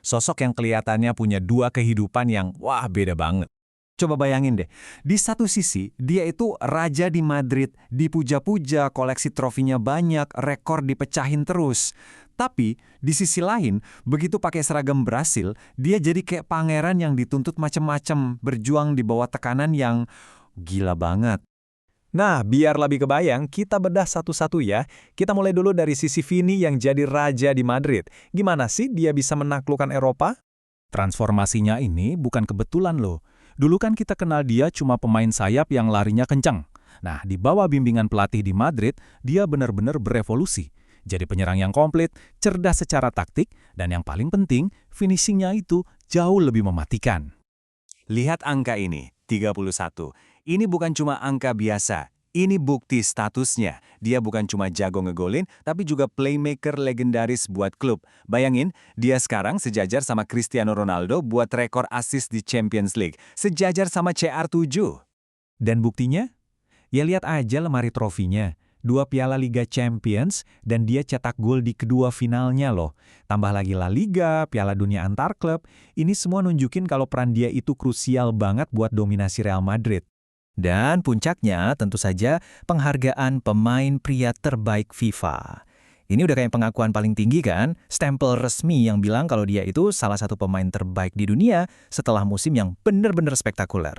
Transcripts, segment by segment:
Sosok yang kelihatannya punya dua kehidupan yang wah beda banget. Coba bayangin deh, di satu sisi dia itu raja di Madrid, dipuja-puja, koleksi trofinya banyak, rekor dipecahin terus. Tapi di sisi lain, begitu pakai seragam Brasil, dia jadi kayak pangeran yang dituntut macem-macem, berjuang di bawah tekanan yang gila banget. Nah, biar lebih kebayang, kita bedah satu-satu ya. Kita mulai dulu dari sisi Vini yang jadi raja di Madrid. Gimana sih dia bisa menaklukkan Eropa? Transformasinya ini bukan kebetulan loh. Dulu kan kita kenal dia cuma pemain sayap yang larinya kencang. Nah, di bawah bimbingan pelatih di Madrid, dia benar-benar berevolusi. Jadi penyerang yang komplit, cerdas secara taktik, dan yang paling penting, finishingnya itu jauh lebih mematikan. Lihat angka ini, 31. Ini bukan cuma angka biasa. Ini bukti statusnya. Dia bukan cuma jago ngegolin, tapi juga playmaker legendaris buat klub. Bayangin, dia sekarang sejajar sama Cristiano Ronaldo buat rekor assist di Champions League. Sejajar sama CR7. Dan buktinya? Ya lihat aja lemari trofinya. 2 Piala Liga Champions, dan dia cetak gol di kedua finalnya loh. Tambah lagi La Liga, Piala Dunia antar klub. Ini semua nunjukin kalau peran dia itu krusial banget buat dominasi Real Madrid. Dan puncaknya tentu saja penghargaan pemain pria terbaik FIFA. Ini udah kayak pengakuan paling tinggi kan? Stempel resmi yang bilang kalau dia itu salah satu pemain terbaik di dunia setelah musim yang benar-benar spektakuler.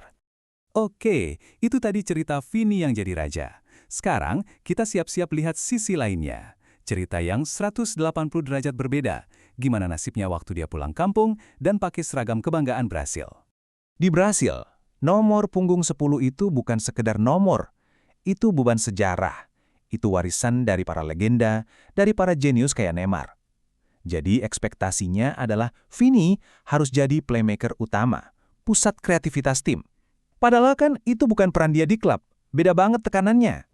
Oke, itu tadi cerita Vini yang jadi raja. Sekarang kita siap-siap lihat sisi lainnya. Cerita yang 180 derajat berbeda. Gimana nasibnya waktu dia pulang kampung dan pakai seragam kebanggaan Brasil. Di Brasil, nomor punggung 10 itu bukan sekedar nomor. Itu beban sejarah. Itu warisan dari para legenda, dari para jenius kayak Neymar. Jadi ekspektasinya adalah Vini harus jadi playmaker utama, pusat kreativitas tim. Padahal kan itu bukan peran dia di klub, beda banget tekanannya.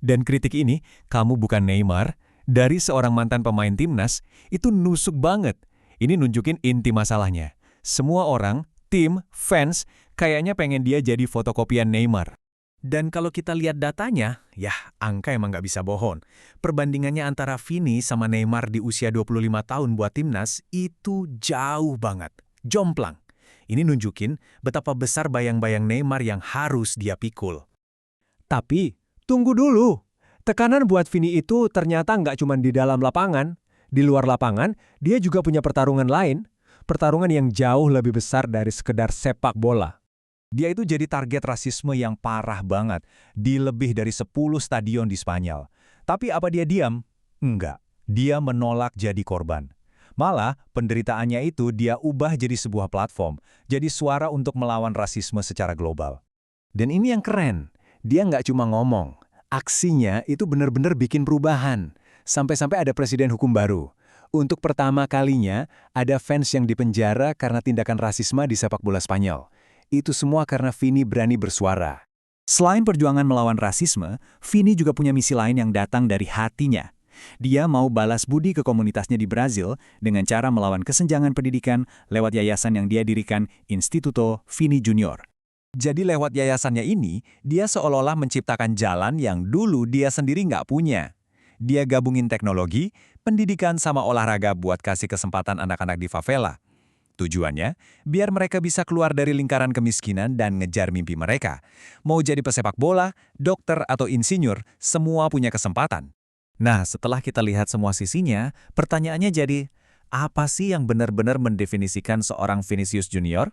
Dan kritik ini, kamu bukan Neymar, dari seorang mantan pemain timnas, itu nusuk banget. Ini nunjukin inti masalahnya. Semua orang, tim, fans, kayaknya pengen dia jadi fotokopian Neymar. Dan kalau kita lihat datanya, ya angka emang nggak bisa bohong. Perbandingannya antara Vini sama Neymar di usia 25 tahun buat timnas, itu jauh banget. Jomplang. Ini nunjukin betapa besar bayang-bayang Neymar yang harus dia pikul. Tapi, tunggu dulu. Tekanan buat Vini itu ternyata nggak cuma di dalam lapangan. Di luar lapangan, dia juga punya pertarungan lain. Pertarungan yang jauh lebih besar dari sekedar sepak bola. Dia itu jadi target rasisme yang parah banget di lebih dari 10 stadion di Spanyol. Tapi apa dia diam? Enggak. Dia menolak jadi korban. Malah, penderitaannya itu dia ubah jadi sebuah platform, jadi suara untuk melawan rasisme secara global. Dan ini yang keren. Dia nggak cuma ngomong. Aksinya itu benar-benar bikin perubahan. Sampai-sampai ada presiden hukum baru. Untuk pertama kalinya, ada fans yang dipenjara karena tindakan rasisme di sepak bola Spanyol. Itu semua karena Vini berani bersuara. Selain perjuangan melawan rasisme, Vini juga punya misi lain yang datang dari hatinya. Dia mau balas budi ke komunitasnya di Brasil dengan cara melawan kesenjangan pendidikan lewat yayasan yang dia dirikan Instituto Vini Junior. Jadi lewat yayasannya ini, dia seolah-olah menciptakan jalan yang dulu dia sendiri nggak punya. Dia gabungin teknologi, pendidikan sama olahraga buat kasih kesempatan anak-anak di favela. Tujuannya, biar mereka bisa keluar dari lingkaran kemiskinan dan ngejar mimpi mereka. Mau jadi pesepak bola, dokter, atau insinyur, semua punya kesempatan. Nah, setelah kita lihat semua sisinya, pertanyaannya jadi, apa sih yang benar-benar mendefinisikan seorang Vinicius Junior?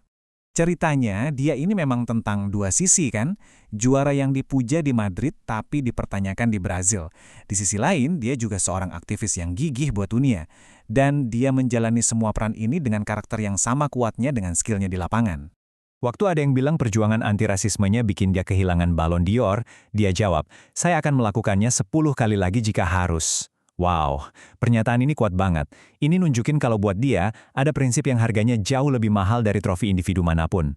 Ceritanya, dia ini memang tentang dua sisi kan? Juara yang dipuja di Madrid tapi dipertanyakan di Brasil. Di sisi lain, dia juga seorang aktivis yang gigih buat dunia. Dan dia menjalani semua peran ini dengan karakter yang sama kuatnya dengan skillnya di lapangan. Waktu ada yang bilang perjuangan anti-rasismenya bikin dia kehilangan Ballon d'Or, dia jawab, saya akan melakukannya 10 kali lagi jika harus. Wow, pernyataan ini kuat banget. Ini nunjukin kalau buat dia, ada prinsip yang harganya jauh lebih mahal dari trofi individu manapun.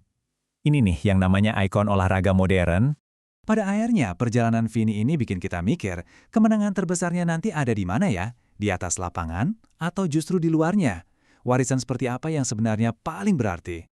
Ini nih yang namanya ikon olahraga modern. Pada akhirnya, perjalanan Vini ini bikin kita mikir, kemenangan terbesarnya nanti ada di mana ya? Di atas lapangan atau justru di luarnya? Warisan seperti apa yang sebenarnya paling berarti?